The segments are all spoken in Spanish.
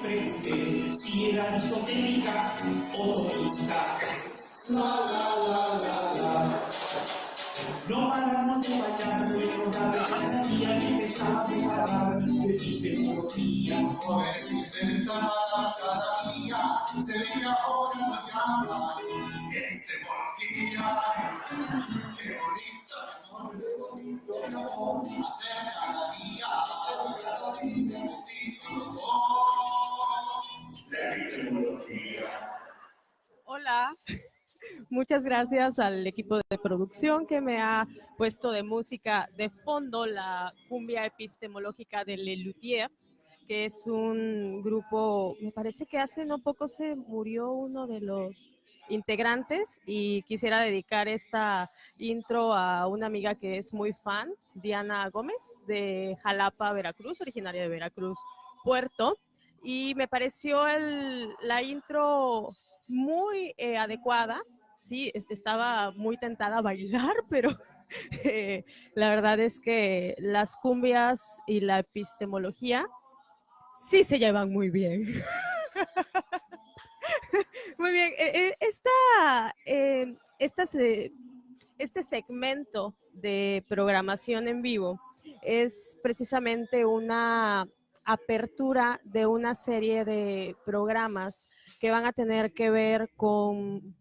pregunté si era aristotélica o tomista. No paramos de bailar, nuestro cada día ni empezamos a hablar de epistemología. Jóvenes intentadas cada día, se ve que ahora nos llaman epistemología. Qué bonito, qué bonito, hacer cada día, un título. La epistemología. Hola, muchas gracias al equipo de producción que me ha puesto de música de fondo la cumbia epistemológica de Le Luthier, que es un grupo, me parece que hace no poco se murió uno de los integrantes y quisiera dedicar esta intro a una amiga que es muy fan, Diana Gómez, de Jalapa, Veracruz, originaria de Veracruz, Puerto, y me pareció la intro muy adecuada. Sí, estaba muy tentada a bailar, pero la verdad es que las cumbias y la epistemología sí se llevan muy bien. Muy bien, este segmento de programación en vivo es precisamente una apertura de una serie de programas que van a tener que ver con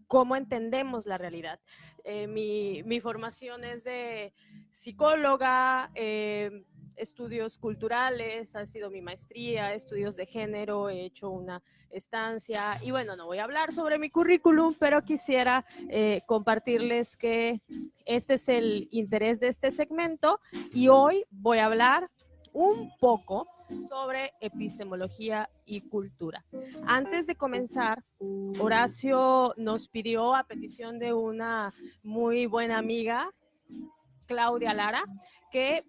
cómo entendemos la realidad. Mi formación es de psicóloga, estudios culturales, ha sido mi maestría, estudios de género, he hecho una estancia y bueno, no voy a hablar sobre mi currículum, pero quisiera compartirles que este es el interés de este segmento y hoy voy a hablar un poco sobre epistemología y cultura. Antes de comenzar, Horacio nos pidió a petición de una muy buena amiga, Claudia Lara, que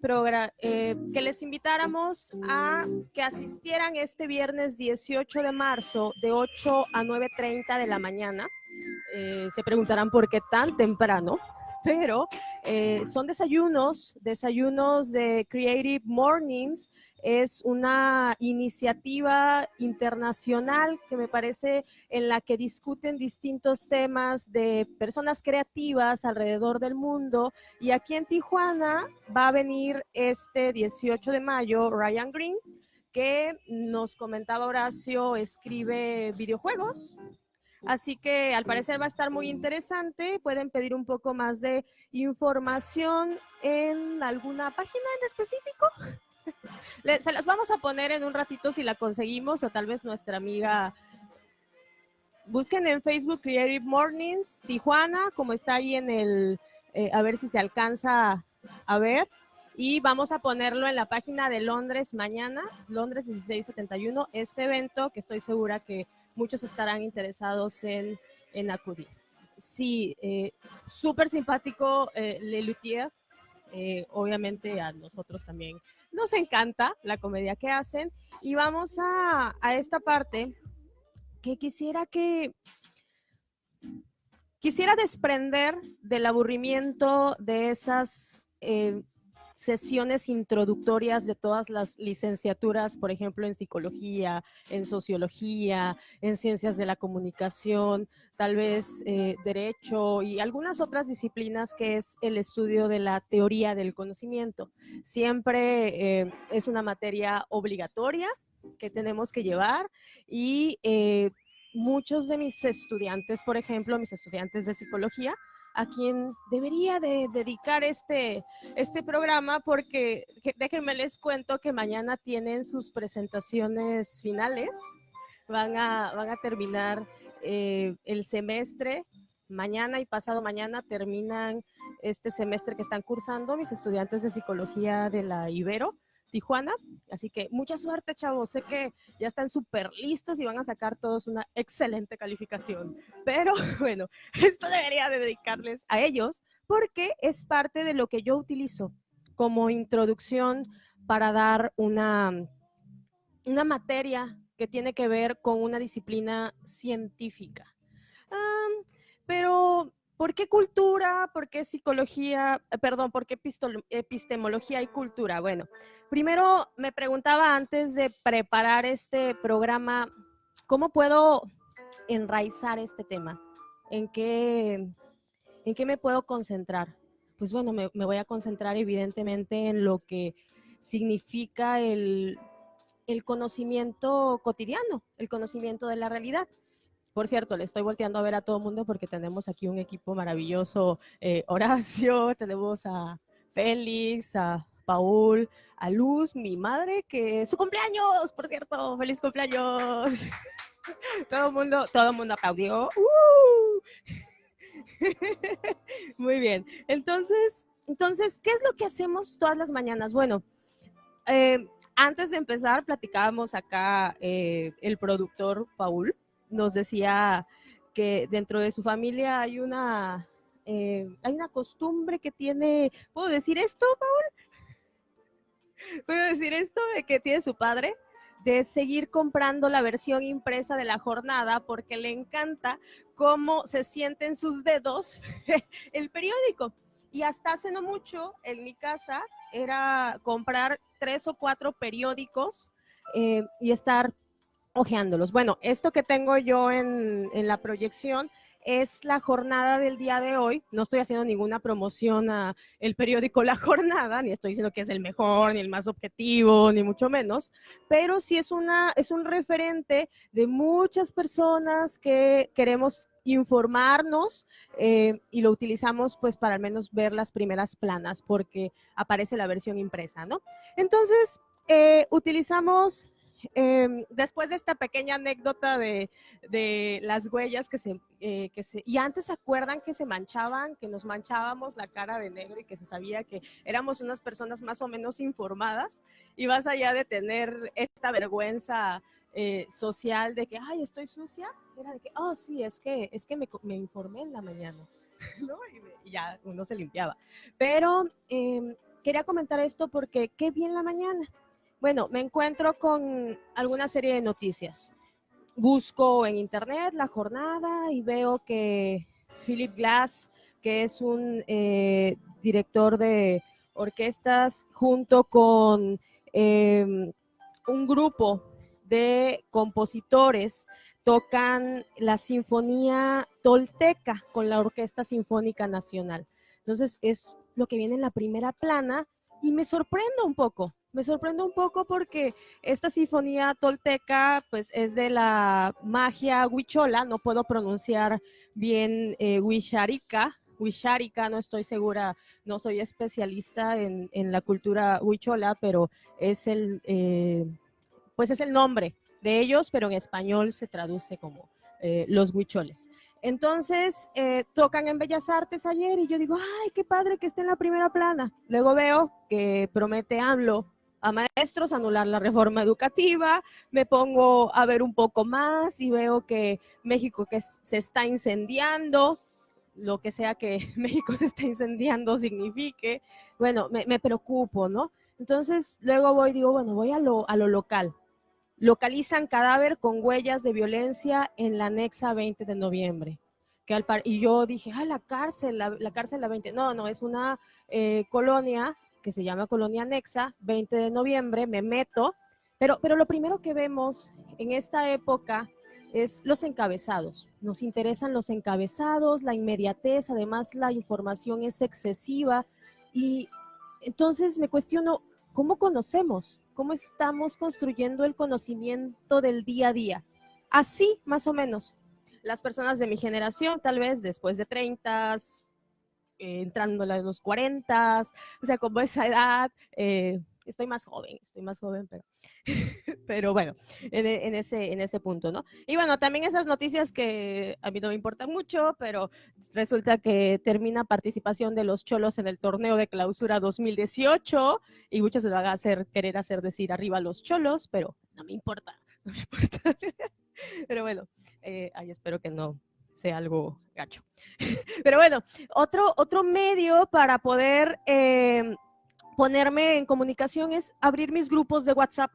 les invitáramos a que asistieran este viernes 18 de marzo de 8 a 9:30 de la mañana. Se preguntarán por qué tan temprano, pero son desayunos de Creative Mornings. Es una iniciativa internacional que me parece en la que discuten distintos temas de personas creativas alrededor del mundo. Y aquí en Tijuana va a venir este 18 de mayo Ryan Green, que nos comentaba Horacio, escribe videojuegos. Así que al parecer va a estar muy interesante. Pueden pedir un poco más de información en alguna página en específico. Se las vamos a poner en un ratito si la conseguimos, o tal vez nuestra amiga. Busquen en Facebook Creative Mornings Tijuana, como está ahí en el, a ver si se alcanza a ver. Y vamos a ponerlo en la página de Londres mañana, Londres 1671, este evento que estoy segura que muchos estarán interesados en acudir. Sí, súper simpático Le Luthier. Obviamente a nosotros también nos encanta la comedia que hacen. Y vamos a esta parte que quisiera desprender del aburrimiento de esas sesiones introductorias de todas las licenciaturas, por ejemplo, en psicología, en sociología, en ciencias de la comunicación, tal vez derecho y algunas otras disciplinas, que es el estudio de la teoría del conocimiento. Siempre es una materia obligatoria que tenemos que llevar y muchos de mis estudiantes, por ejemplo, mis estudiantes de psicología, a quien debería de dedicar este programa, porque déjenme les cuento que mañana tienen sus presentaciones finales, van a terminar el semestre, mañana y pasado mañana terminan este semestre que están cursando mis estudiantes de psicología de la Ibero Tijuana, así que mucha suerte, chavos, sé que ya están súper listos y van a sacar todos una excelente calificación, pero bueno, esto debería de dedicarles a ellos porque es parte de lo que yo utilizo como introducción para dar una materia que tiene que ver con una disciplina científica. Pero ¿por qué cultura? ¿Por qué psicología? Perdón, ¿por qué epistemología y cultura? Bueno, primero me preguntaba antes de preparar este programa, ¿cómo puedo enraizar este tema? ¿En qué me puedo concentrar? Pues bueno, me voy a concentrar evidentemente en lo que significa el conocimiento cotidiano, el conocimiento de la realidad. Por cierto, le estoy volteando a ver a todo el mundo porque tenemos aquí un equipo maravilloso. Horacio, tenemos a Félix, a Paul, a Luz, mi madre, que es su cumpleaños, por cierto. ¡Feliz cumpleaños! Todo el mundo aplaudió. Muy bien. Entonces, ¿qué es lo que hacemos todas las mañanas? Bueno, antes de empezar, platicábamos acá el productor Paul nos decía que dentro de su familia hay una costumbre que tiene, ¿puedo decir esto, Paul? ¿Puedo decir esto de que tiene su padre? De seguir comprando la versión impresa de la jornada porque le encanta cómo se siente en sus dedos el periódico. Y hasta hace no mucho, en mi casa, era comprar 3 o 4 periódicos y estar hojeándolos. Bueno, esto que tengo yo en la proyección es la jornada del día de hoy. No estoy haciendo ninguna promoción a el periódico La Jornada, ni estoy diciendo que es el mejor, ni el más objetivo, ni mucho menos, pero sí es un referente de muchas personas que queremos informarnos y lo utilizamos pues para al menos ver las primeras planas porque aparece la versión impresa, ¿no? Entonces, utilizamos después de esta pequeña anécdota de las huellas y antes se acuerdan que se manchaban, que nos manchábamos la cara de negro y que se sabía que éramos unas personas más o menos informadas y más allá de tener esta vergüenza social de que, ay, estoy sucia, era de que, oh, sí, es que me informé en la mañana, ¿no? Y ya uno se limpiaba. Pero quería comentar esto porque qué bien la mañana. Bueno, me encuentro con alguna serie de noticias. Busco en internet la jornada y veo que Philip Glass, que es un director de orquestas, junto con un grupo de compositores, tocan la Sinfonía Tolteca con la Orquesta Sinfónica Nacional. Entonces, es lo que viene en la primera plana y me sorprendo un poco. Me sorprende un poco porque esta sinfonía tolteca pues es de la magia huichola, no puedo pronunciar bien huixárica, no estoy segura, no soy especialista en la cultura huichola, pero es pues es el nombre de ellos, pero en español se traduce como los huicholes. Entonces, tocan en Bellas Artes ayer y yo digo, ay, qué padre que esté en la primera plana. Luego veo que promete AMLO a maestros anular la reforma educativa, me pongo a ver un poco más y veo que México que se está incendiando, lo que sea que México se está incendiando signifique, bueno, me preocupo, ¿no? Entonces, luego digo, bueno, voy a lo local. Localizan cadáver con huellas de violencia en la anexa 20 de noviembre. Y yo dije, la cárcel, la cárcel la 20. No, es una colonia que se llama Colonia Anexa, 20 de noviembre, me meto, pero lo primero que vemos en esta época es los encabezados. Nos interesan los encabezados, la inmediatez, además la información es excesiva y entonces me cuestiono, ¿cómo conocemos? ¿Cómo estamos construyendo el conocimiento del día a día? Así, más o menos. Las personas de mi generación, tal vez después de 30, entrando a los 40, o sea, como esa edad, estoy más joven, pero bueno, en ese punto, ¿no? Y bueno, también esas noticias que a mí no me importan mucho, pero resulta que termina participación de los Cholos en el torneo de clausura 2018 y muchos se van a querer hacer decir arriba los Cholos, pero no me importa. Pero bueno, ahí espero que no sea algo gacho. Pero bueno, otro medio para poder ponerme en comunicación es abrir mis grupos de WhatsApp.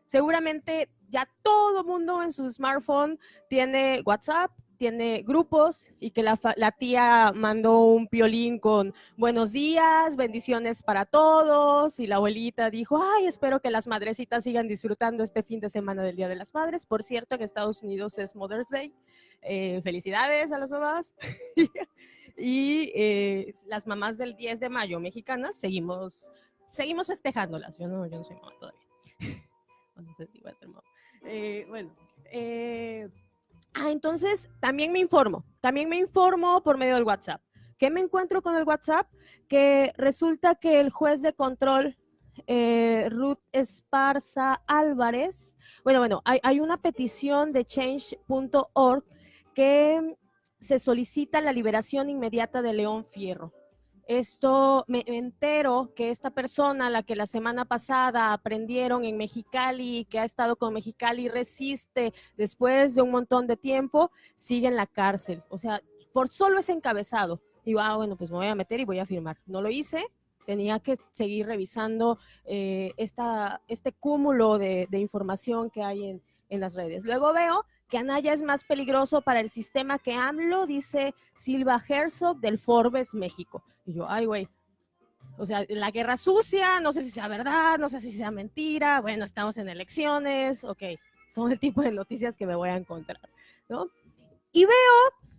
Seguramente ya todo mundo en su smartphone tiene WhatsApp, tiene grupos y que la tía mandó un piolín con buenos días, bendiciones para todos, y la abuelita dijo, ay, espero que las madrecitas sigan disfrutando este fin de semana del Día de las Madres. Por cierto, en Estados Unidos es Mother's Day. Felicidades a las mamás. Y las mamás del 10 de mayo mexicanas seguimos festejándolas. Yo no soy mamá todavía. No sé si voy a ser mamá. Entonces también me informo por medio del WhatsApp. ¿Qué me encuentro con el WhatsApp? Que resulta que el juez de control, Ruth Esparza Álvarez, hay una petición de change.org que se solicita la liberación inmediata de León Fierro. Esto me entero que esta persona, la que la semana pasada aprendieron en Mexicali, que ha estado con Mexicali Resiste después de un montón de tiempo, sigue en la cárcel. O sea, por solo ese encabezado. Digo, bueno, pues me voy a meter y voy a firmar. No lo hice, tenía que seguir revisando este cúmulo de información que hay en las redes. Luego veo que Anaya es más peligroso para el sistema que AMLO, dice Silva Herzog del Forbes México. Y yo, ay, güey, o sea, la guerra sucia, no sé si sea verdad, no sé si sea mentira, bueno, estamos en elecciones, ok, son el tipo de noticias que me voy a encontrar, ¿no? Y veo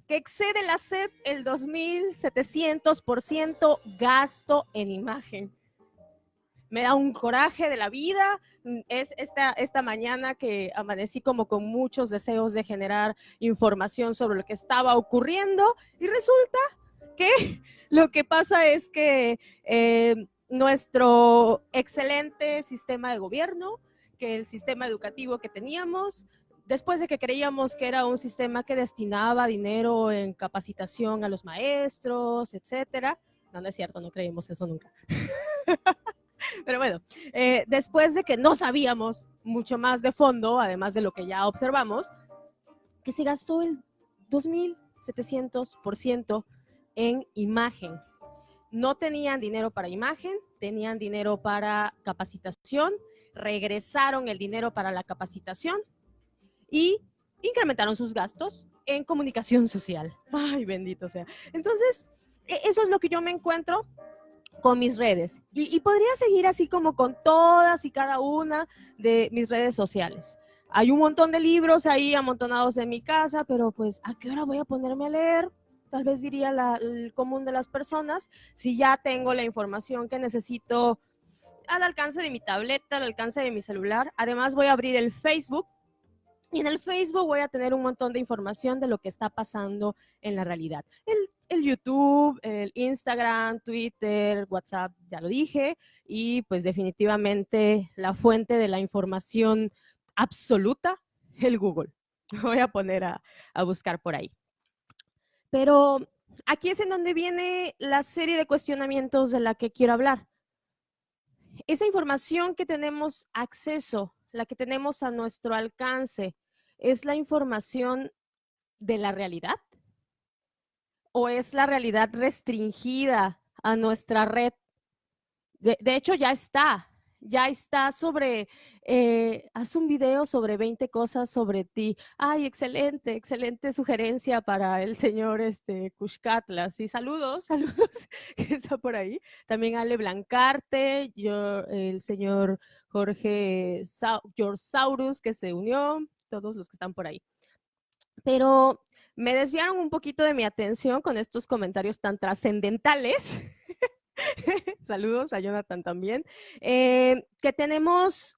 que excede la SEP el 2.700% gasto en imagen. Me da un coraje de la vida. Es esta mañana que amanecí como con muchos deseos de generar información sobre lo que estaba ocurriendo y resulta que lo que pasa es que nuestro excelente sistema de gobierno, que el sistema educativo que teníamos, después de que creíamos que era un sistema que destinaba dinero en capacitación a los maestros, etcétera, no es cierto, no creímos eso nunca. Pero bueno, después de que no sabíamos mucho más de fondo, además de lo que ya observamos, que se gastó el 2.700% en imagen. No tenían dinero para imagen, tenían dinero para capacitación, regresaron el dinero para la capacitación y incrementaron sus gastos en comunicación social. Ay, bendito sea. Entonces, eso es lo que yo me encuentro con mis redes. Y podría seguir así como con todas y cada una de mis redes sociales. Hay un montón de libros ahí amontonados en mi casa, pero pues, ¿a qué hora voy a ponerme a leer? Tal vez diría el común de las personas, si ya tengo la información que necesito al alcance de mi tableta, al alcance de mi celular. Además, voy a abrir el Facebook. Y en el Facebook voy a tener un montón de información de lo que está pasando en la realidad. El YouTube, el Instagram, Twitter, WhatsApp, ya lo dije, y pues definitivamente la fuente de la información absoluta, el Google. Voy a poner a buscar por ahí. Pero aquí es en donde viene la serie de cuestionamientos de la que quiero hablar. Esa información que tenemos acceso, la que tenemos a nuestro alcance, ¿es la información de la realidad? ¿O es la realidad restringida a nuestra red? De hecho, ya está sobre, haz un video sobre 20 cosas sobre ti. Ay, excelente sugerencia para el señor Cuxcatla. Sí, saludos, que está por ahí. También Ale Blancarte, el señor George Saurus, que se unió, todos los que están por ahí. Pero me desviaron un poquito de mi atención con estos comentarios tan trascendentales. Saludos a Jonathan también. Que tenemos,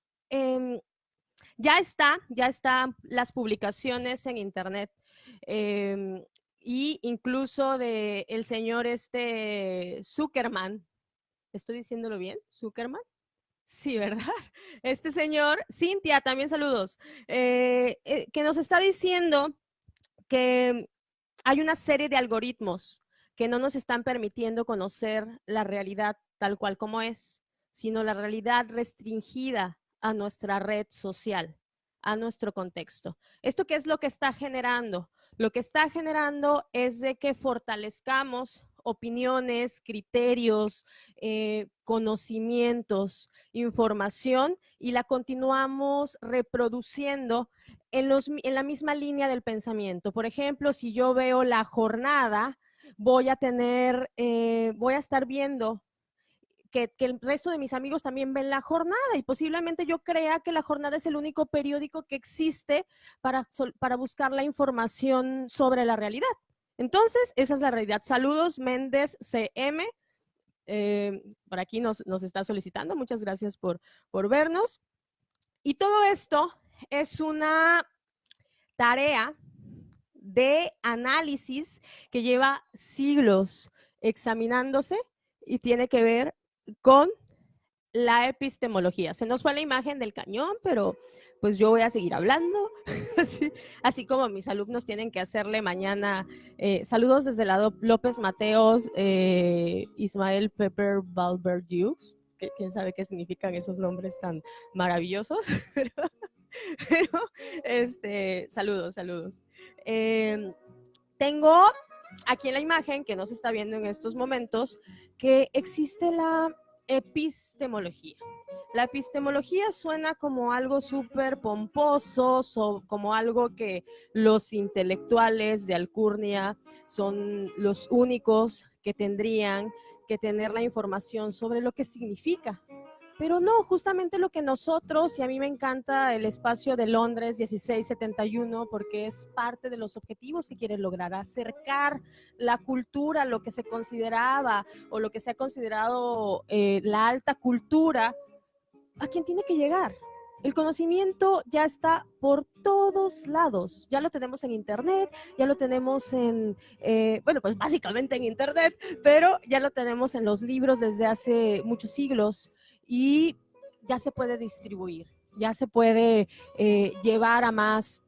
ya están las publicaciones en internet y incluso de el señor Zuckerman. ¿Estoy diciéndolo bien? ¿Zuckerman? Sí, ¿verdad? Este señor, Cintia, también saludos, que nos está diciendo que hay una serie de algoritmos que no nos están permitiendo conocer la realidad tal cual como es, sino la realidad restringida a nuestra red social, a nuestro contexto. ¿Esto qué es lo que está generando? Lo que está generando es de que fortalezcamos opiniones, criterios, conocimientos, información y la continuamos reproduciendo en la misma línea del pensamiento. Por ejemplo, si yo veo la jornada, voy a estar viendo que el resto de mis amigos también ven la jornada y posiblemente yo crea que la jornada es el único periódico que existe para buscar la información sobre la realidad. Entonces, esa es la realidad. Saludos, Méndez CM. Por aquí nos está solicitando. Muchas gracias por vernos. Y todo esto es una tarea de análisis que lleva siglos examinándose y tiene que ver con la epistemología. Se nos fue la imagen del cañón, pero pues yo voy a seguir hablando, así como mis alumnos tienen que hacerle mañana. Saludos desde la López Mateos, Ismael Pepper Balbert Hughes, que quién sabe qué significan esos nombres tan maravillosos, pero saludos. Tengo aquí en la imagen, que no se está viendo en estos momentos, que existe la epistemología. La epistemología suena como algo súper pomposo, como algo que los intelectuales de alcurnia son los únicos que tendrían que tener la información sobre lo que significa. Pero no, justamente lo que nosotros, y a mí me encanta el espacio de Londres 1671 porque es parte de los objetivos que quiere lograr, acercar la cultura, lo que se consideraba o lo que se ha considerado la alta cultura, a quien tiene que llegar. El conocimiento ya está por todos lados, ya lo tenemos en internet, ya lo tenemos pues básicamente en internet, pero ya lo tenemos en los libros desde hace muchos siglos y ya se puede distribuir, ya se puede llevar a más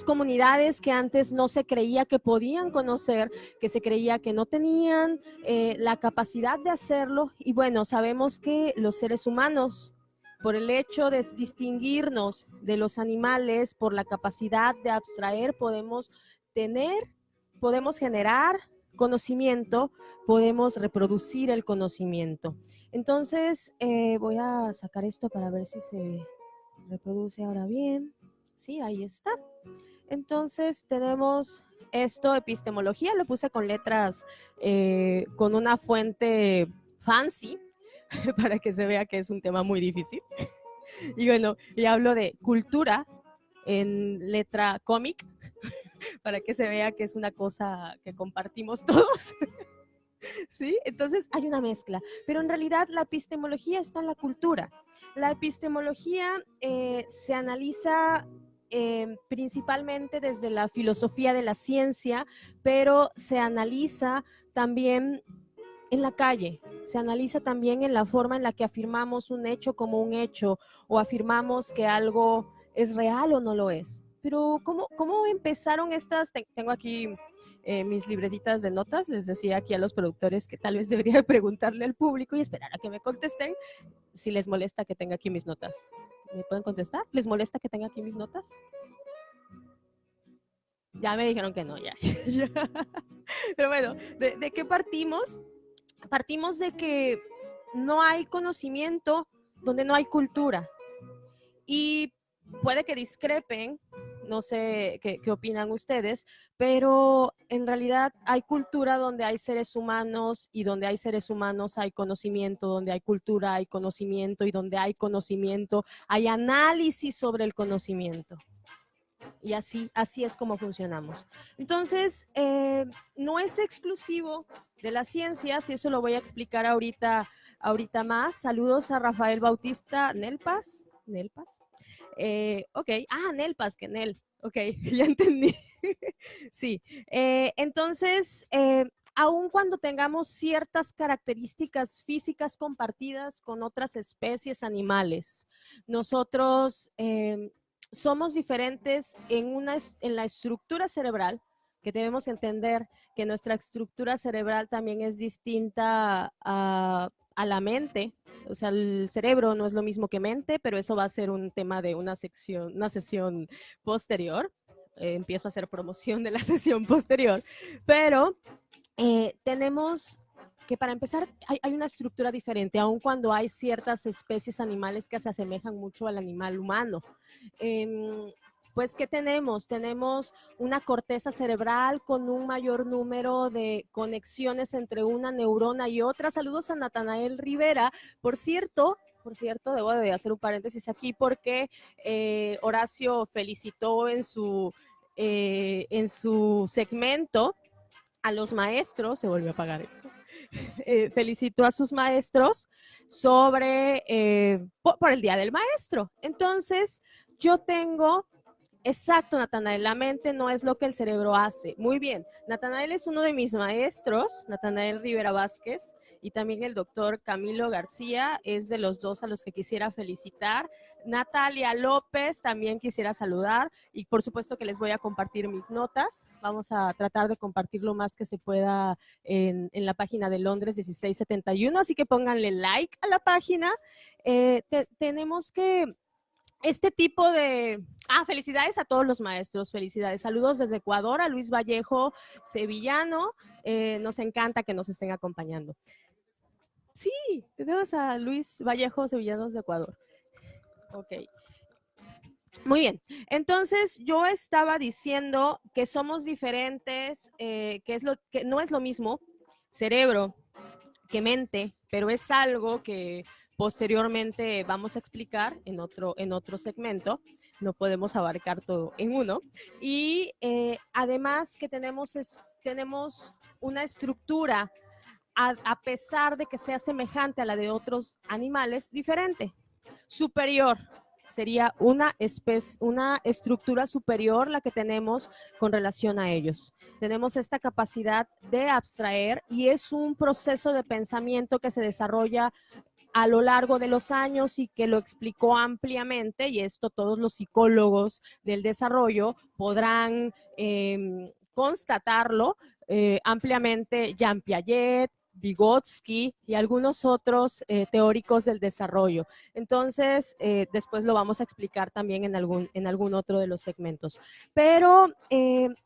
comunidades que antes no se creía que podían conocer, que se creía que no tenían la capacidad de hacerlo. Y bueno, sabemos que los seres humanos, por el hecho de distinguirnos de los animales, por la capacidad de abstraer, podemos generar conocimiento, podemos reproducir el conocimiento. Entonces, voy a sacar esto para ver si se reproduce ahora bien. Sí, ahí está. Entonces, tenemos esto, epistemología, lo puse con letras, con una fuente fancy, para que se vea que es un tema muy difícil. Y bueno, y hablo de cultura en letra cómic, para que se vea que es una cosa que compartimos todos. ¿Sí? Entonces hay una mezcla, pero en realidad la epistemología está en la cultura. La epistemología se analiza principalmente desde la filosofía de la ciencia, pero se analiza también en la calle, se analiza también en la forma en la que afirmamos un hecho como un hecho o afirmamos que algo es real o no lo es. Pero ¿cómo empezaron estas? Tengo aquí mis libretitas de notas. Les decía aquí a los productores que tal vez debería preguntarle al público y esperar a que me contesten si les molesta que tenga aquí mis notas. ¿Me pueden contestar? ¿Les molesta que tenga aquí mis notas? Ya me dijeron que no, ya. Pero bueno, ¿de qué partimos? Partimos de que no hay conocimiento donde no hay cultura. Y puede que discrepen, no sé qué opinan ustedes, pero en realidad hay cultura donde hay seres humanos y donde hay seres humanos hay conocimiento, donde hay cultura hay conocimiento y donde hay conocimiento hay análisis sobre el conocimiento. Y así es como funcionamos. Entonces, no es exclusivo de las ciencias y eso lo voy a explicar ahorita más. Saludos a Rafael Bautista Nelpas. Ok, Nelpas, que Nel. Ok, ya entendí. Sí, entonces, aun cuando tengamos ciertas características físicas compartidas con otras especies animales, nosotros somos diferentes en la estructura cerebral, que debemos entender que nuestra estructura cerebral también es distinta a la mente. O sea, el cerebro no es lo mismo que mente, pero eso va a ser un tema de una sesión posterior. Empiezo a hacer promoción de la sesión posterior, pero tenemos que para empezar hay una estructura diferente, aun cuando hay ciertas especies animales que se asemejan mucho al animal humano. Pues, ¿qué tenemos? Tenemos una corteza cerebral con un mayor número de conexiones entre una neurona y otra. Saludos a Natanael Rivera. Por cierto, debo de hacer un paréntesis aquí porque Horacio felicitó en su segmento a los maestros, se volvió a apagar esto, felicitó a sus maestros sobre, por el Día del Maestro. Entonces, yo tengo, exacto, Natanael, la mente no es lo que el cerebro hace. Muy bien, Natanael es uno de mis maestros, Natanael Rivera Vázquez, y también el doctor Camilo García es de los dos a los que quisiera felicitar. Natalia López también quisiera saludar y por supuesto que les voy a compartir mis notas. Vamos a tratar de compartir lo más que se pueda en la página de Londres 1671, así que pónganle like a la página. Tenemos que este tipo de... felicidades a todos los maestros, felicidades. Saludos desde Ecuador a Luis Vallejo Sevillano. Nos encanta que nos estén acompañando. Sí, tenemos a Luis Vallejo Sevillanos de Ecuador. Ok. Muy bien. Entonces, yo estaba diciendo que somos diferentes, que no es lo mismo cerebro que mente, pero es algo que posteriormente vamos a explicar en otro segmento. No podemos abarcar todo en uno. Y además que tenemos una estructura, a pesar de que sea semejante a la de otros animales, diferente, superior. Sería una estructura superior la que tenemos con relación a ellos. Tenemos esta capacidad de abstraer y es un proceso de pensamiento que se desarrolla a lo largo de los años y que lo explicó ampliamente, y esto todos los psicólogos del desarrollo podrán constatarlo ampliamente, Jean Piaget, Vygotsky y algunos otros teóricos del desarrollo. Entonces, después lo vamos a explicar también en algún otro de los segmentos. Pero,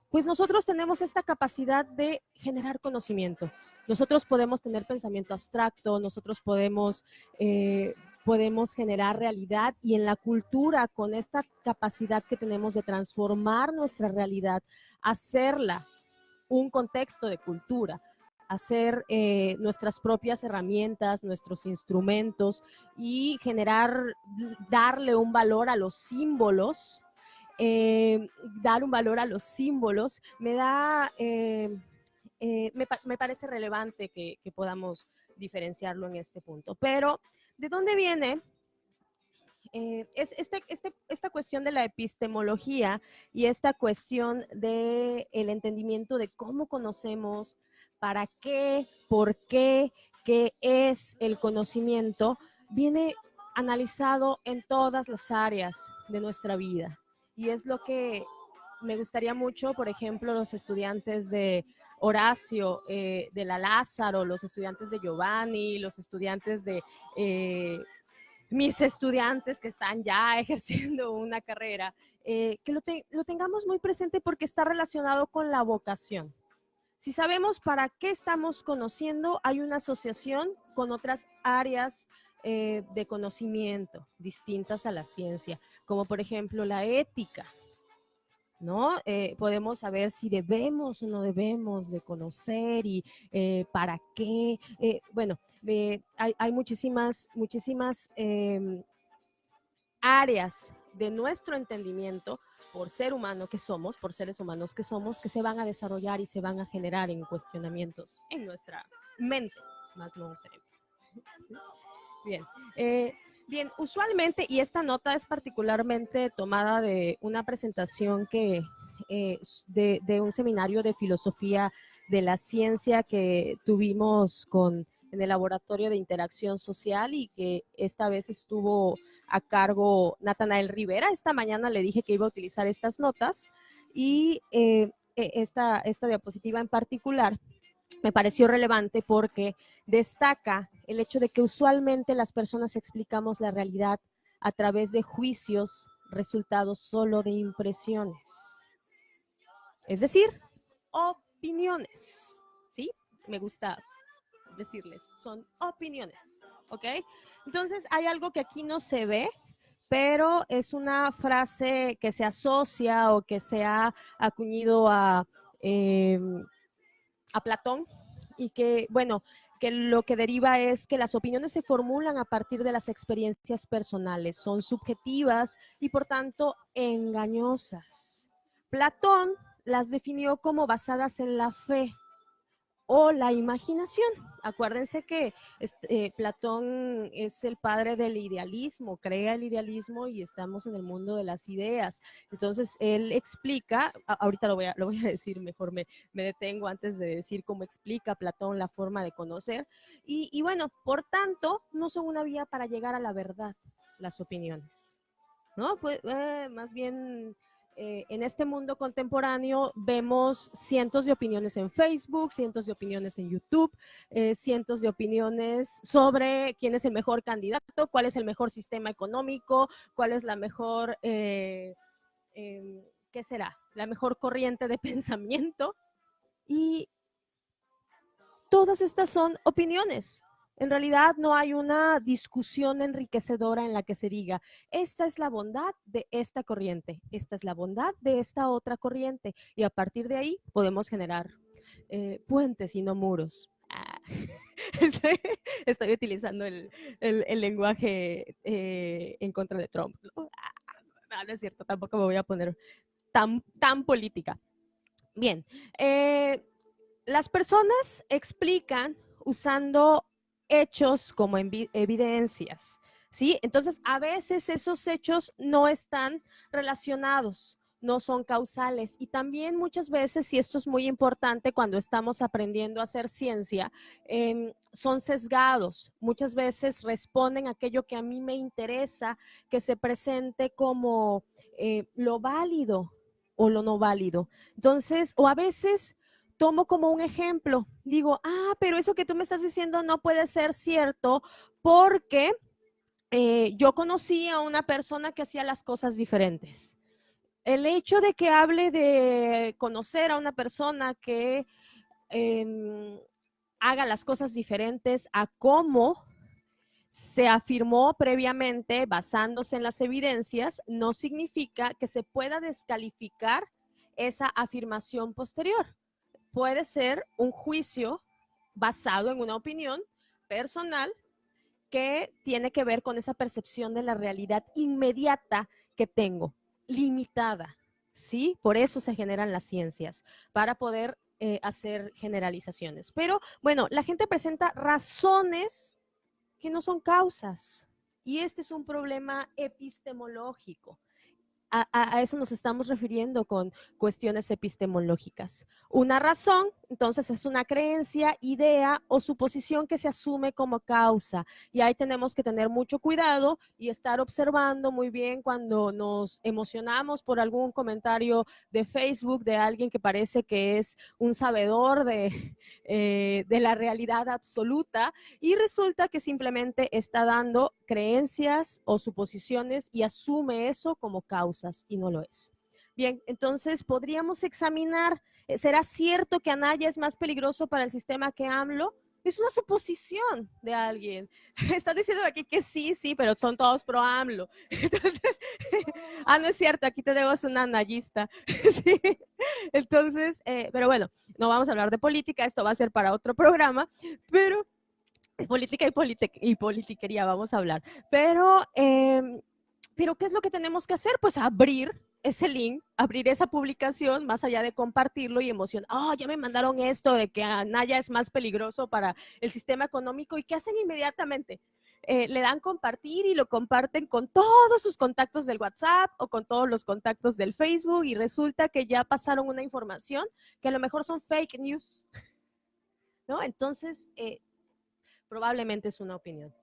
pues nosotros tenemos esta capacidad de generar conocimiento. Nosotros podemos tener pensamiento abstracto, nosotros podemos generar realidad, y en la cultura, con esta capacidad que tenemos de transformar nuestra realidad, hacerla un contexto de cultura, hacer nuestras propias herramientas, nuestros instrumentos y darle un valor a los símbolos, me parece relevante que podamos diferenciarlo en este punto. Pero, ¿de dónde viene? Es esta cuestión de la epistemología y esta cuestión del entendimiento de cómo conocemos, para qué, por qué, qué es el conocimiento, viene analizado en todas las áreas de nuestra vida. Y es lo que me gustaría mucho, por ejemplo, los estudiantes de Horacio, de la Lázaro, los estudiantes de Giovanni, los estudiantes de... mis estudiantes que están ya ejerciendo una carrera, que lo tengamos muy presente porque está relacionado con la vocación. Si sabemos para qué estamos conociendo, hay una asociación con otras áreas de conocimiento distintas a la ciencia, como por ejemplo la ética, ¿no? Podemos saber si debemos o no debemos de conocer y para qué. Bueno, hay muchísimas áreas de nuestro entendimiento por ser humano que somos, por seres humanos que somos, que se van a desarrollar y se van a generar en cuestionamientos en nuestra mente, más no cerebro. Bien. Bien, usualmente, y esta nota es particularmente tomada de una presentación de un seminario de filosofía de la ciencia que tuvimos en el Laboratorio de Interacción Social, y que esta vez estuvo a cargo Natanael Rivera. Esta mañana le dije que iba a utilizar estas notas, y esta diapositiva en particular me pareció relevante porque destaca el hecho de que usualmente las personas explicamos la realidad a través de juicios resultados solo de impresiones, es decir, opiniones, ¿sí? me gusta decirles, son opiniones, ¿ok? Entonces, hay algo que aquí no se ve, pero es una frase que se asocia o que se ha acuñido a Platón y que, bueno, que lo que deriva es que las opiniones se formulan a partir de las experiencias personales, son subjetivas y por tanto engañosas. Platón las definió como basadas en la fe o la imaginación. Acuérdense que Platón es el padre del idealismo, crea el idealismo y estamos en el mundo de las ideas. Entonces, él explica, ahorita lo voy a decir, mejor me detengo antes de decir cómo explica Platón la forma de conocer. Y bueno, por tanto, no son una vía para llegar a la verdad las opiniones, ¿no? Pues más bien en este mundo contemporáneo vemos cientos de opiniones en Facebook, cientos de opiniones en YouTube, cientos de opiniones sobre quién es el mejor candidato, cuál es el mejor sistema económico, cuál es la mejor, ¿qué será? La mejor corriente de pensamiento. Y todas estas son opiniones. En realidad no hay una discusión enriquecedora en la que se diga, esta es la bondad de esta corriente, esta es la bondad de esta otra corriente, y a partir de ahí podemos generar puentes y no muros. Estoy utilizando el lenguaje en contra de Trump. No, no es cierto, tampoco me voy a poner tan política. Bien, las personas explican usando hechos como evidencias, ¿sí? Entonces, a veces esos hechos no están relacionados, no son causales. Y también muchas veces, y esto es muy importante cuando estamos aprendiendo a hacer ciencia, son sesgados. Muchas veces responden a aquello que a mí me interesa que se presente como lo válido o lo no válido. Entonces, o a veces tomo como un ejemplo, digo, pero eso que tú me estás diciendo no puede ser cierto porque yo conocí a una persona que hacía las cosas diferentes. El hecho de que hable de conocer a una persona que haga las cosas diferentes a cómo se afirmó previamente basándose en las evidencias, no significa que se pueda descalificar esa afirmación posterior. Puede ser un juicio basado en una opinión personal que tiene que ver con esa percepción de la realidad inmediata que tengo, limitada, ¿sí? Por eso se generan las ciencias, para poder hacer generalizaciones. Pero bueno, la gente presenta razones que no son causas y este es un problema epistemológico. A eso nos estamos refiriendo con cuestiones epistemológicas. Una razón, entonces, es una creencia, idea o suposición que se asume como causa. Y ahí tenemos que tener mucho cuidado y estar observando muy bien cuando nos emocionamos por algún comentario de Facebook de alguien que parece que es un sabedor de la realidad absoluta y resulta que simplemente está dando creencias o suposiciones y asume eso como causas y no lo es. Bien, entonces podríamos examinar, ¿será cierto que Anaya es más peligroso para el sistema que AMLO? Es una suposición de alguien. Están diciendo aquí que sí, pero son todos pro AMLO. Entonces, no es cierto, aquí te debo ser una anayista. Sí. Entonces, pero bueno, no vamos a hablar de política, esto va a ser para otro programa, pero política y politiquería vamos a hablar. Pero ¿qué es lo que tenemos que hacer? Pues abrir ese link, abrir esa publicación, más allá de compartirlo y emocionar. Ya me mandaron esto de que Anaya es más peligroso para el sistema económico. ¿Y qué hacen inmediatamente? Le dan compartir y lo comparten con todos sus contactos del WhatsApp o con todos los contactos del Facebook y resulta que ya pasaron una información que a lo mejor son fake news, ¿no? Entonces, probablemente es una opinión.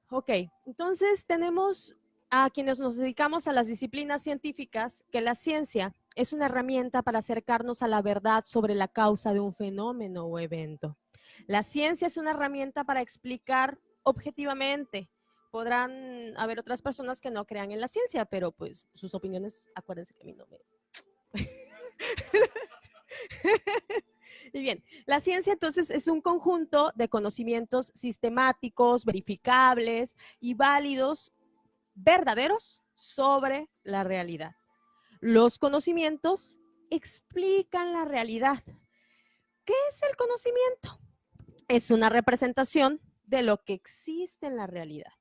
Ok, entonces tenemos a quienes nos dedicamos a las disciplinas científicas que la ciencia es una herramienta para acercarnos a la verdad sobre la causa de un fenómeno o evento. La ciencia es una herramienta para explicar objetivamente. Podrán haber otras personas que no crean en la ciencia, pero pues sus opiniones, acuérdense que a mí no me... Y bien, la ciencia entonces es un conjunto de conocimientos sistemáticos, verificables y válidos, verdaderos sobre la realidad. Los conocimientos explican la realidad. ¿Qué es el conocimiento? Es una representación de lo que existe en la realidad.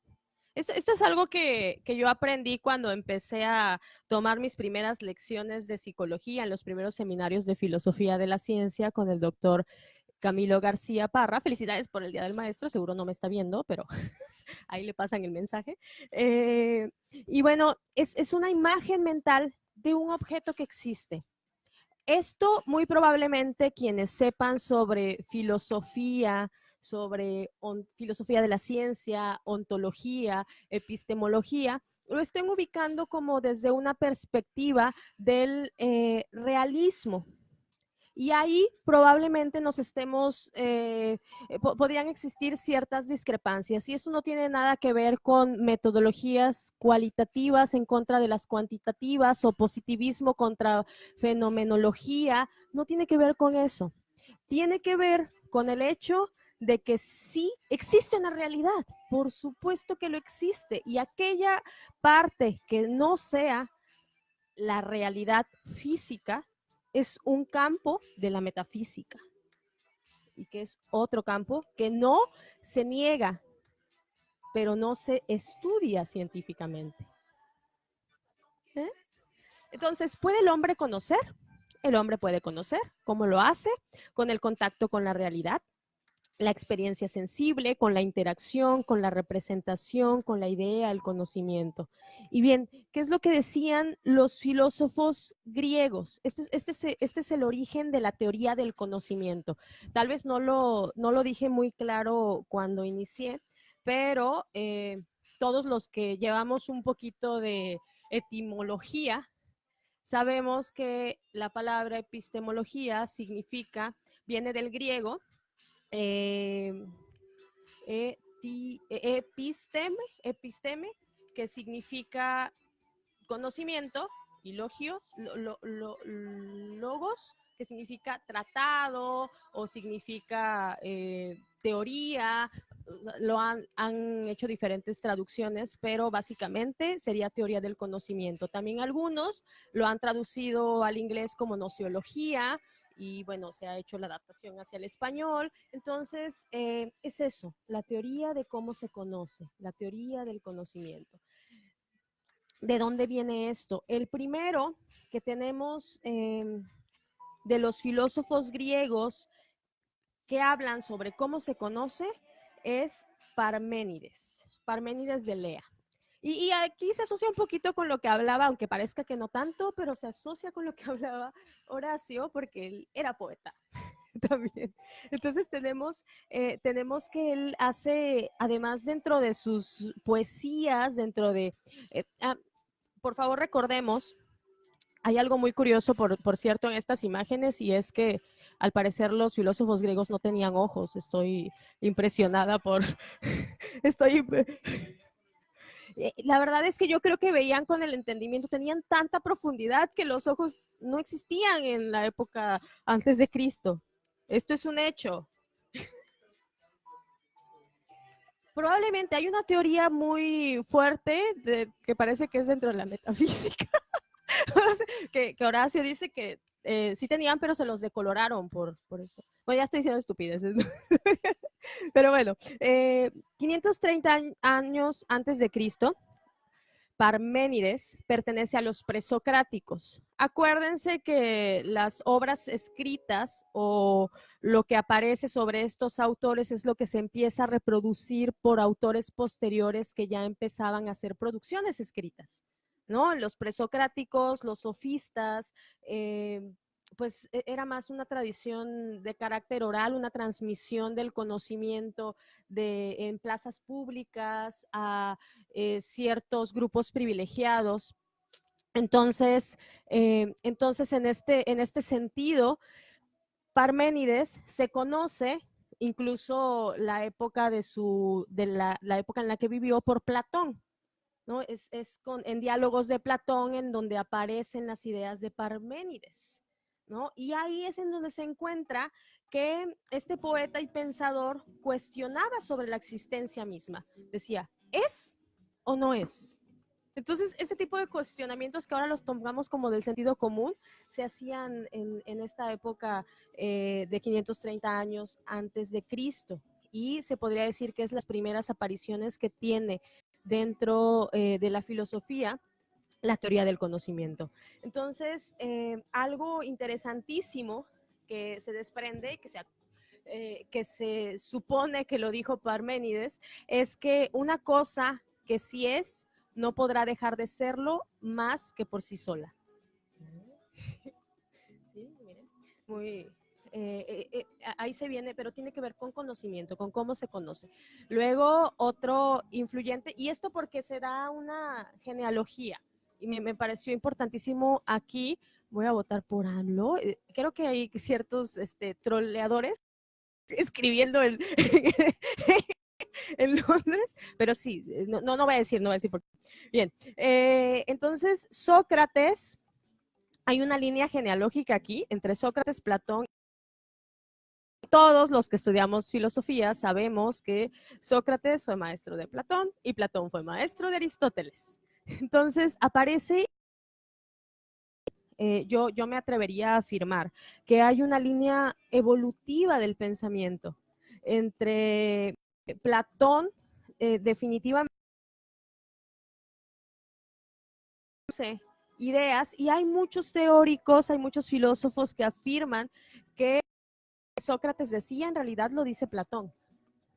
Esto es algo que yo aprendí cuando empecé a tomar mis primeras lecciones de psicología en los primeros seminarios de filosofía de la ciencia con el doctor Camilo García Parra. Felicidades por el Día del Maestro, seguro no me está viendo, pero ahí le pasan el mensaje. Y bueno, es una imagen mental de un objeto que existe. Esto muy probablemente quienes sepan sobre filosofía, sobre filosofía de la ciencia, ontología, epistemología, lo estén ubicando como desde una perspectiva del realismo. Y ahí probablemente nos estemos, podrían existir ciertas discrepancias y eso no tiene nada que ver con metodologías cualitativas en contra de las cuantitativas o positivismo contra fenomenología, no tiene que ver con eso. Tiene que ver con el hecho de que sí existe una realidad, por supuesto que lo existe, y aquella parte que no sea la realidad física es un campo de la metafísica y que es otro campo que no se niega, pero no se estudia científicamente. ¿Eh? Entonces, ¿puede el hombre conocer? El hombre puede conocer. ¿Cómo lo hace? Con el contacto con la realidad, la experiencia sensible, con la interacción, con la representación, con la idea, el conocimiento. Y bien, ¿qué es lo que decían los filósofos griegos? Este es el origen de la teoría del conocimiento. Tal vez no lo dije muy claro cuando inicié, pero todos los que llevamos un poquito de etimología, sabemos que la palabra epistemología viene del griego, eh, episteme, que significa conocimiento, y logos, que significa tratado o significa teoría. Han hecho diferentes traducciones, pero básicamente sería teoría del conocimiento. También algunos lo han traducido al inglés como nociología, y bueno, se ha hecho la adaptación hacia el español. Entonces, es eso, la teoría de cómo se conoce, la teoría del conocimiento. ¿De dónde viene esto? El primero que tenemos de los filósofos griegos que hablan sobre cómo se conoce es Parménides, Parménides de Lea. Y aquí se asocia un poquito con lo que hablaba, aunque parezca que no tanto, pero se asocia con lo que hablaba Horacio porque él era poeta también. Entonces tenemos que él hace, además dentro de sus poesías, dentro de... por favor recordemos, hay algo muy curioso, por cierto, en estas imágenes, y es que al parecer los filósofos griegos no tenían ojos. Estoy impresionada por... Estoy... La verdad es que yo creo que veían con el entendimiento, tenían tanta profundidad que los ojos no existían en la época antes de Cristo. Esto es un hecho. Probablemente hay una teoría muy fuerte que parece que es dentro de la metafísica, que Horacio dice que sí tenían, pero se los decoloraron por esto. Bueno, ya estoy diciendo estupideces, ¿no? Pero bueno, 530 años antes de Cristo, Parménides pertenece a los presocráticos. Acuérdense que las obras escritas o lo que aparece sobre estos autores es lo que se empieza a reproducir por autores posteriores que ya empezaban a hacer producciones escritas, ¿no? Los presocráticos, los sofistas, pues era más una tradición de carácter oral, una transmisión del conocimiento en plazas públicas a ciertos grupos privilegiados. Entonces en este sentido, Parménides se conoce incluso la época la época en la que vivió por Platón, ¿no? En diálogos de Platón en donde aparecen las ideas de Parménides, ¿no? Y ahí es en donde se encuentra que este poeta y pensador cuestionaba sobre la existencia misma. Decía, ¿es o no es? Entonces, este tipo de cuestionamientos que ahora los tomamos como del sentido común, se hacían en esta época de 530 años antes de Cristo. Y se podría decir que es las primeras apariciones que tiene dentro de la filosofía la teoría del conocimiento. Entonces, algo interesantísimo que se desprende y que se supone que lo dijo Parménides, es que una cosa que sí es, no podrá dejar de serlo más que por sí sola. Sí, miren, muy... ahí se viene, pero tiene que ver con conocimiento, con cómo se conoce. Luego, otro influyente, y esto porque se da una genealogía, y me pareció importantísimo aquí, voy a votar por AMLO, creo que hay ciertos troleadores escribiendo en Londres, pero sí, no voy a decir, por qué. Bien, entonces Sócrates, hay una línea genealógica aquí entre Sócrates, Platón. Todos los que estudiamos filosofía sabemos que Sócrates fue maestro de Platón y Platón fue maestro de Aristóteles. Entonces aparece, yo me atrevería a afirmar que hay una línea evolutiva del pensamiento entre Platón, definitivamente ideas, y hay muchos teóricos, hay muchos filósofos que afirman que Sócrates decía, en realidad lo dice Platón.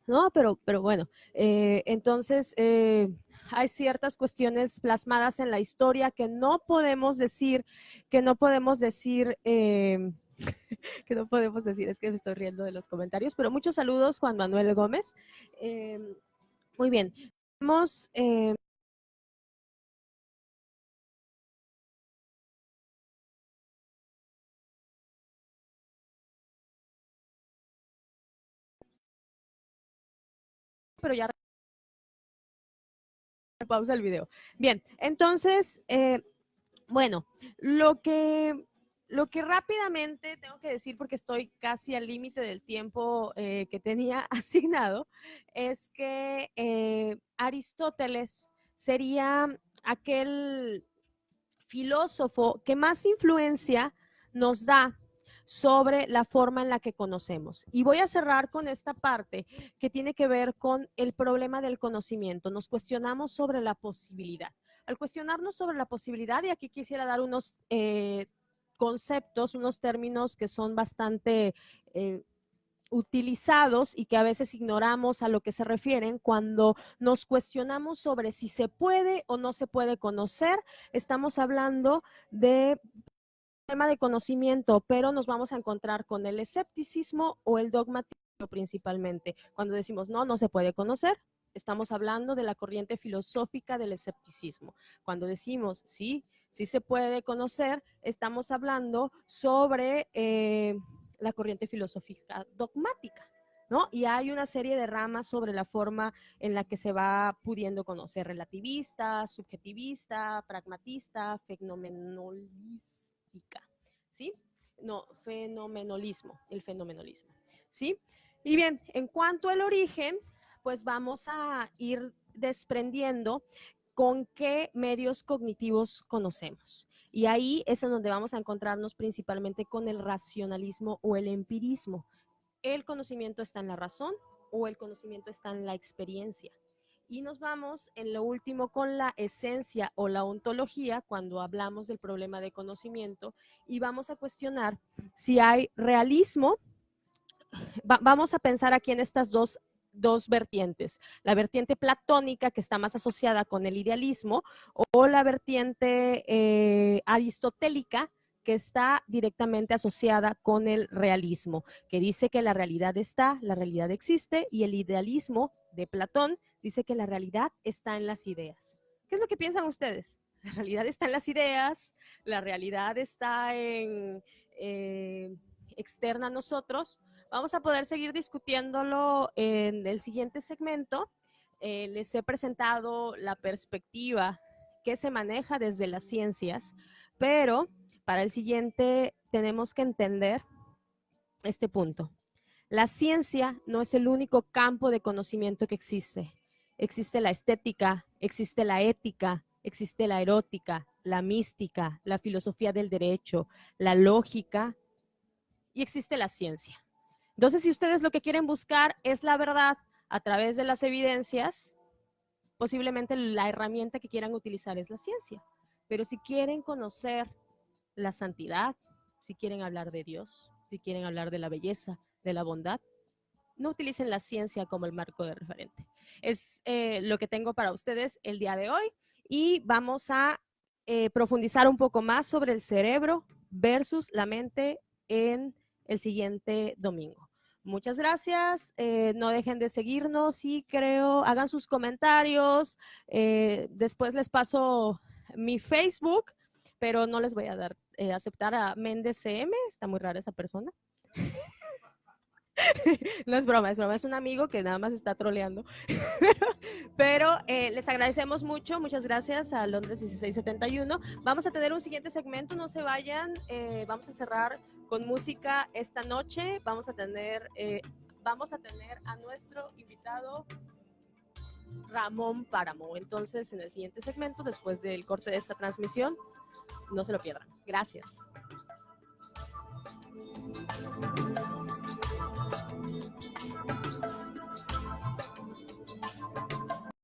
No, pero bueno, entonces hay ciertas cuestiones plasmadas en la historia que no podemos decir, que no podemos decir, que no podemos decir, es que me estoy riendo de los comentarios, pero muchos saludos, Juan Manuel Gómez. Muy bien, vamos... pero ya pausa el video. Bien, entonces, bueno, lo que rápidamente tengo que decir, porque estoy casi al límite del tiempo que tenía asignado, es que Aristóteles sería aquel filósofo que más influencia nos da sobre la forma en la que conocemos. Y voy a cerrar con esta parte que tiene que ver con el problema del conocimiento. Nos cuestionamos sobre la posibilidad. Al cuestionarnos sobre la posibilidad, y aquí quisiera dar unos conceptos, unos términos que son bastante utilizados y que a veces ignoramos a lo que se refieren cuando nos cuestionamos sobre si se puede o no se puede conocer. Estamos hablando de tema de conocimiento, pero nos vamos a encontrar con el escepticismo o el dogmatismo principalmente. Cuando decimos no se puede conocer, estamos hablando de la corriente filosófica del escepticismo. Cuando decimos sí se puede conocer, estamos hablando sobre la corriente filosófica dogmática, ¿no? Y hay una serie de ramas sobre la forma en la que se va pudiendo conocer: relativista, subjetivista, pragmatista, fenomenolística, ¿sí? No, el fenomenalismo, ¿sí? Y bien, en cuanto al origen, pues vamos a ir desprendiendo con qué medios cognitivos conocemos. Y ahí es en donde vamos a encontrarnos principalmente con el racionalismo o el empirismo. El conocimiento está en la razón o el conocimiento está en la experiencia. Y nos vamos en lo último con la esencia o la ontología cuando hablamos del problema de conocimiento, y vamos a cuestionar si hay realismo. Vamos a pensar aquí en estas dos vertientes: la vertiente platónica, que está más asociada con el idealismo, o la vertiente aristotélica, que está directamente asociada con el realismo, que dice que la realidad la realidad existe, y el idealismo de Platón dice que la realidad está en las ideas. ¿Qué es lo que piensan ustedes? La realidad está en las ideas, la realidad está externa a nosotros. Vamos a poder seguir discutiéndolo en el siguiente segmento. Les he presentado la perspectiva que se maneja desde las ciencias, pero para el siguiente tenemos que entender este punto. La ciencia no es el único campo de conocimiento que existe. Existe la estética, existe la ética, existe la erótica, la mística, la filosofía del derecho, la lógica y existe la ciencia. Entonces, si ustedes lo que quieren buscar es la verdad a través de las evidencias, posiblemente la herramienta que quieran utilizar es la ciencia. Pero si quieren conocer la santidad, si quieren hablar de Dios, si quieren hablar de la belleza, de la bondad, no utilicen la ciencia como el marco de referente. Es lo que tengo para ustedes el día de hoy y vamos a profundizar un poco más sobre el cerebro versus la mente en el siguiente domingo. Muchas gracias, no dejen de seguirnos y hagan sus comentarios, después les paso mi Facebook, pero no les voy a dar aceptar a Méndez CM, está muy rara esa persona. No es broma, es un amigo que nada más está troleando. Pero les agradecemos mucho, muchas gracias a Londres 1671. Vamos a tener un siguiente segmento, no se vayan, vamos a cerrar con música esta noche. Vamos a tener a nuestro invitado Ramón Páramo. Entonces, en el siguiente segmento, después del corte de esta transmisión, no se lo pierdan. Gracias.